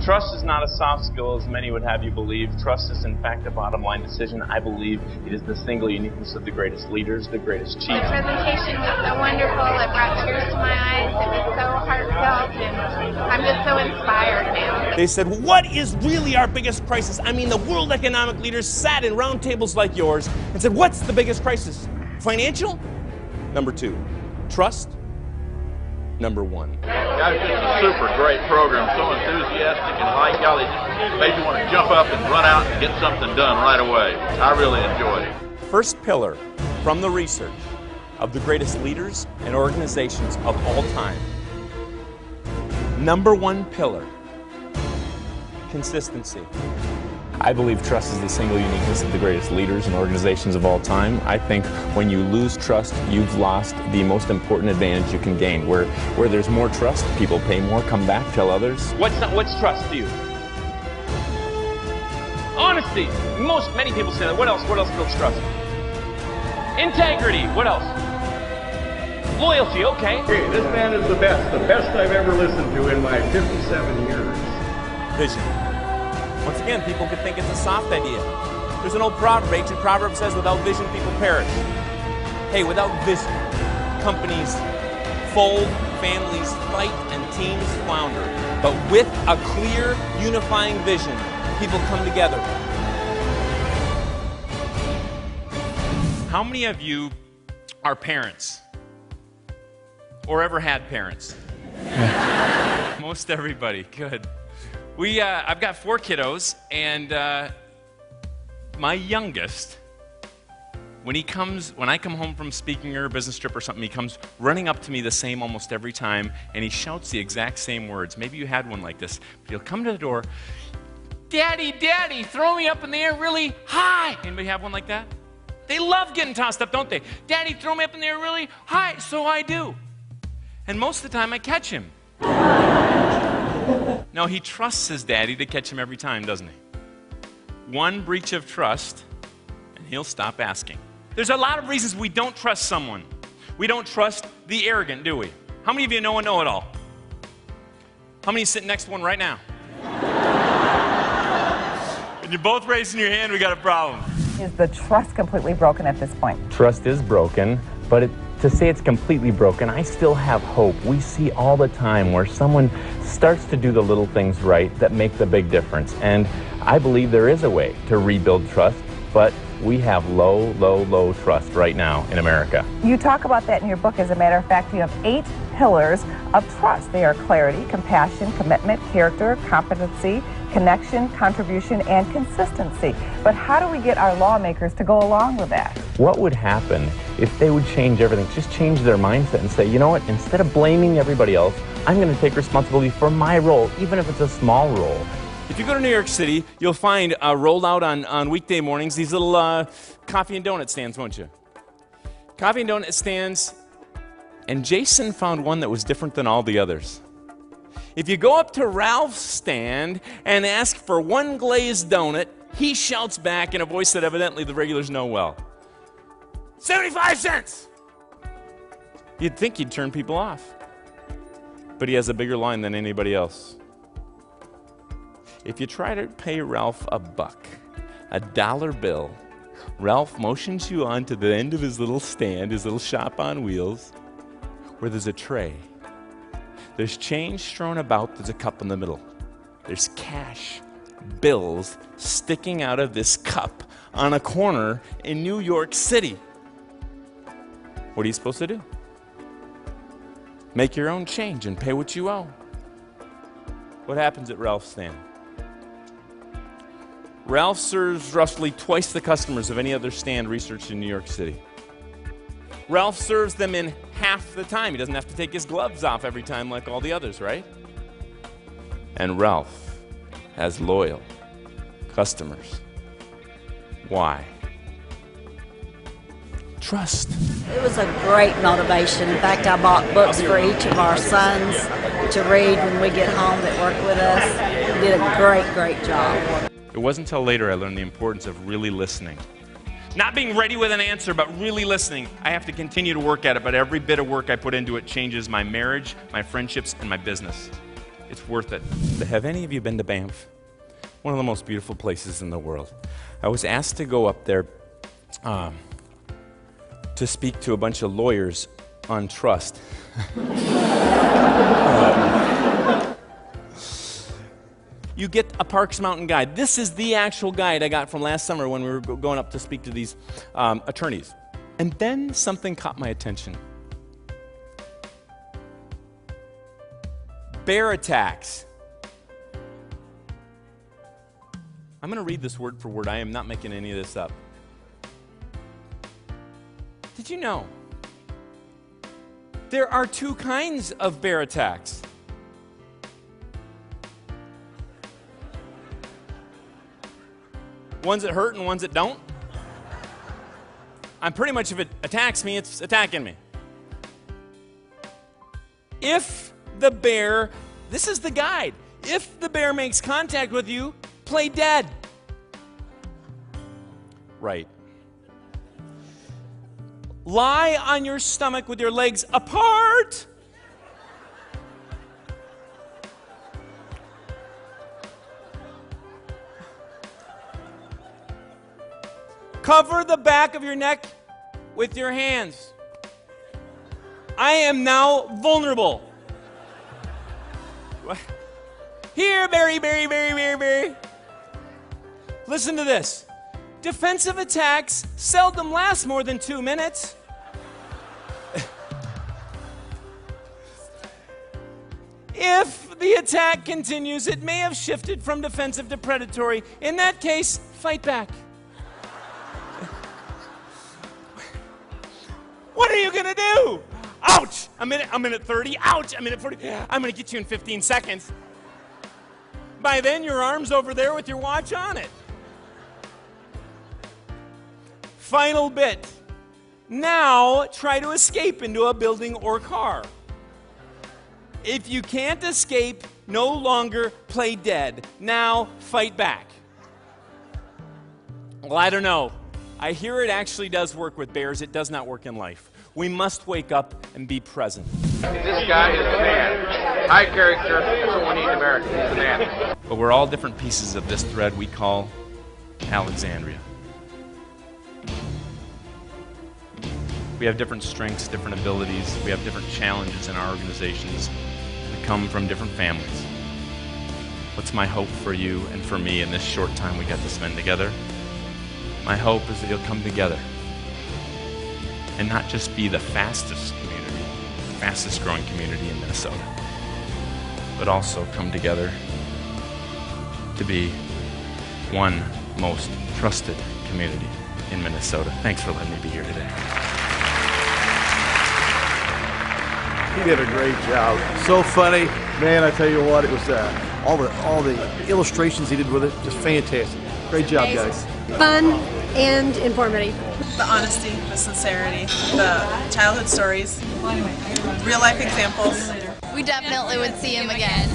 Trust is not a soft skill, as many would have you believe. Trust is, in fact, a bottom-line decision. I believe it is the single uniqueness of the greatest leaders, the greatest chiefs. The presentation was so wonderful. It brought tears to my eyes. It was so heartfelt, and I'm just so inspired now. They said, what is really our biggest crisis? I mean, the world economic leaders sat in round tables like yours and said, what's the biggest crisis? Financial? Number 2. Trust? Number 1. Guys, it's a super great program, so enthusiastic and like y'all, it just made you want to jump up and run out and get something done right away. I really enjoyed it. First pillar from the research of the greatest leaders and organizations of all time. Number 1 pillar, consistency. I believe trust is the single uniqueness of the greatest leaders and organizations of all time. I think when you lose trust, you've lost the most important advantage you can gain. Where there's more trust, people pay more, come back, tell others. What's trust to you? Honesty. Many people say that. What else builds trust? Integrity. What else? Loyalty. Okay. Hey, this man is the best I've ever listened to in my 57 years. Vision. Once again, people could think it's a soft idea. There's an old proverb, ancient proverb says, without vision, people perish. Hey, without vision, companies fold, families fight, and teams flounder. But with a clear, unifying vision, people come together. How many of you are parents? Or ever had parents? Most everybody, good. I've got 4 kiddos, and my youngest, when I come home from speaking or a business trip or something, he comes running up to me the same almost every time, and he shouts the exact same words. Maybe you had one like this, but he'll come to the door, Daddy, Daddy, throw me up in the air really high. Anybody have one like that? They love getting tossed up, don't they? Daddy, throw me up in the air really high. So I do. And most of the time I catch him. Now, he trusts his daddy to catch him every time, doesn't he? One breach of trust, and he'll stop asking. There's a lot of reasons we don't trust someone. We don't trust the arrogant, do we? How many of you know a know-it-all? How many sit next to one right now? And you're both raising your hand, we got a problem. Is the trust completely broken at this point? Trust is broken, but to say it's completely broken, I still have hope. We see all the time where someone starts to do the little things right that make the big difference. And I believe there is a way to rebuild trust, but we have low trust right now in America. You talk about that in your book. As a matter of fact, you have 8 pillars of trust. They are clarity, compassion, commitment, character, competency, connection, contribution, and consistency. But how do we get our lawmakers to go along with that? What would happen if they would change everything, just change their mindset and say, you know what, instead of blaming everybody else, I'm going to take responsibility for my role, even if it's a small role. If you go to New York City, you'll find rolled out on weekday mornings these little coffee and donut stands, won't you? Coffee and donut stands, and Jason found one that was different than all the others. If you go up to Ralph's stand and ask for 1 glazed donut, he shouts back in a voice that evidently the regulars know well, 75 cents! You'd think he'd turn people off. But he has a bigger line than anybody else. If you try to pay Ralph a buck, a dollar bill, Ralph motions you on to the end of his little stand, his little shop on wheels, where there's a tray. There's change strewn about, there's a cup in the middle. There's cash, bills sticking out of this cup on a corner in New York City. What are you supposed to do? Make your own change and pay what you owe. What happens at Ralph's stand? Ralph serves roughly twice the customers of any other stand researched in New York City. Ralph serves them in half the time. He doesn't have to take his gloves off every time like all the others, right? And Ralph has loyal customers. Why? Trust. It was a great motivation. In fact, I bought books for each of our sons to read when we get home that work with us. They did a great job. It wasn't until later I learned the importance of really listening. Not being ready with an answer, but really listening. I have to continue to work at it, but every bit of work I put into it changes my marriage, my friendships, and my business. It's worth it. Have any of you been to Banff? One of the most beautiful places in the world. I was asked to go up there to speak to a bunch of lawyers on trust. You get a Parks Mountain guide. This is the actual guide I got from last summer when we were going up to speak to these attorneys. And then something caught my attention. Bear attacks. I'm going to read this word for word. I am not making any of this up. Did you know there are two kinds of bear attacks? Ones that hurt and ones that don't? I'm pretty much, if it attacks me, it's attacking me. If the bear, this is the guide, if the bear makes contact with you, play dead. Right. Lie on your stomach with your legs apart. Cover the back of your neck with your hands. I am now vulnerable. Here, Barry. Listen to this. Defensive attacks seldom last more than 2 minutes. If the attack continues, it may have shifted from defensive to predatory. In that case, fight back. What are you gonna do? Ouch! I'm in 30. Ouch! I'm in 40. I'm gonna get you in 15 seconds. By then, your arm's over there with your watch on it. Final bit. Now, try to escape into a building or car. If you can't escape, no longer play dead. Now, fight back. Well, I don't know. I hear it actually does work with bears. It does not work in life. We must wake up and be present. This guy is the man. High character. That's what we need in America. He's the man. But we're all different pieces of this thread we call Alexandria. We have different strengths, different abilities. We have different challenges in our organizations. We come from different families. What's my hope for you and for me in this short time we got to spend together? My hope is that you'll come together and not just be the fastest community, fastest growing community in Minnesota, but also come together to be one most trusted community in Minnesota. Thanks for letting me be here today. He did a great job. So funny, man. I tell you what, it was all the illustrations he did with it, just fantastic. Great job, guys. Fun and informative. The honesty, the sincerity, the childhood stories, real life examples. We definitely would see him again.